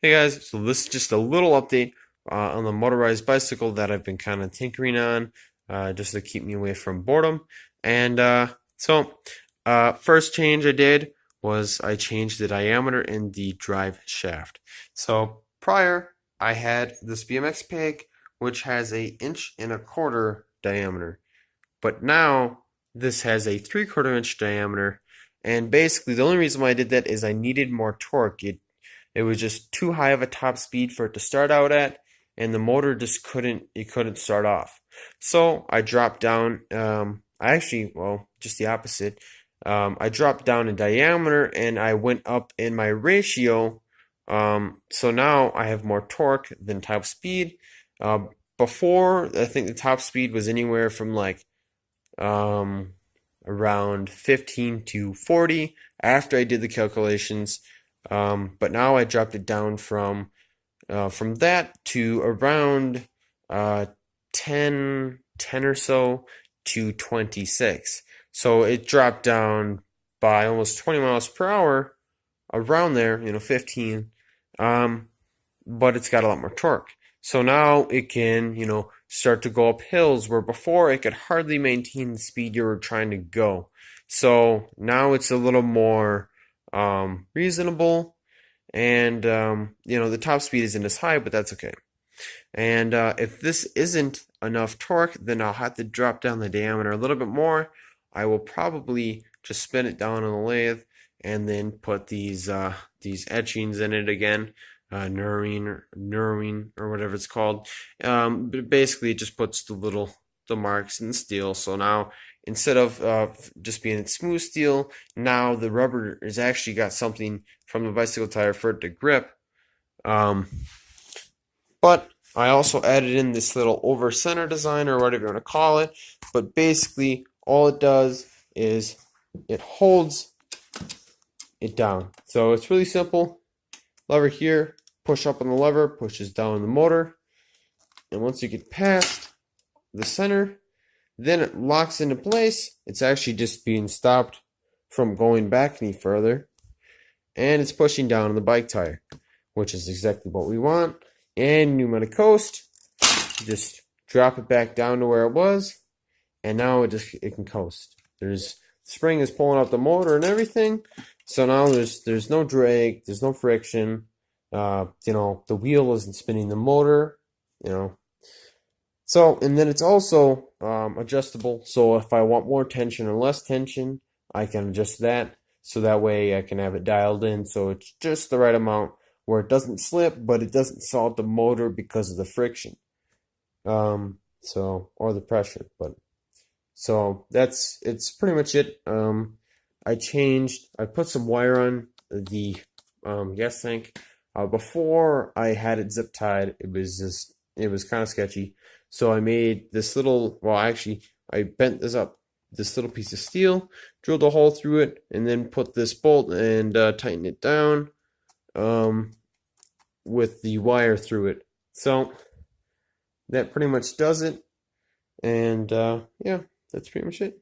Hey guys, so this is just a little update on the motorized bicycle that I've been kind of tinkering on just to keep me away from boredom. And first change I did was I changed the diameter in the drive shaft. So prior I had this BMX peg which has a inch and a quarter diameter, but now this has a 3/4 inch diameter. And basically the only reason why I did that is I needed more torque. It was just too high of a top speed for it to start out at, and the motor just couldn't start off. So I dropped down. Just the opposite. I dropped down in diameter and I went up in my ratio. So now I have more torque than top speed. Before, I think the top speed was anywhere from like um, around 15 to 40 after I did the calculations. But now I dropped it down from that to around uh, 10 or so to 26. So it dropped down by almost 20 miles per hour, around there, 15. Um, but it's got a lot more torque. So now it can, start to go up hills where before it could hardly maintain the speed you were trying to go. So now it's a little more reasonable, and the top speed isn't as high, but that's okay. And if this isn't enough torque, then I'll have to drop down the diameter a little bit more. I will probably just spin it down on the lathe and then put these etchings in it again, knurring or whatever it's called. But basically, it just puts the marks in the steel. So now instead of just being smooth steel, now the rubber has actually got something from the bicycle tire for it to grip. Um, but I also added in this little over center design or whatever you want to call it. But basically, all it does is it holds it down. So it's really simple. Lever here, push up on the lever, pushes down the motor. And once you get past the center, then it locks into place. It's actually just being stopped from going back any further. And it's pushing down on the bike tire, which is exactly what we want. And you want to coast, just drop it back down to where it was, and now it can coast. Spring is pulling out the motor and everything, so now there's no drag, there's no friction. The wheel isn't spinning the motor, you know. So, and then it's also adjustable. So if I want more tension or less tension, I can adjust that. So that way I can have it dialed in so it's just the right amount where it doesn't slip, but it doesn't salt the motor because of the friction. Or the pressure, but so it's pretty much it. I put some wire on the gas tank. Before I had it zip tied, it was kind of sketchy. So I made this I bent this little piece of steel, drilled a hole through it, and then put this bolt and tightened it down with the wire through it. So that pretty much does it. And yeah, that's pretty much it.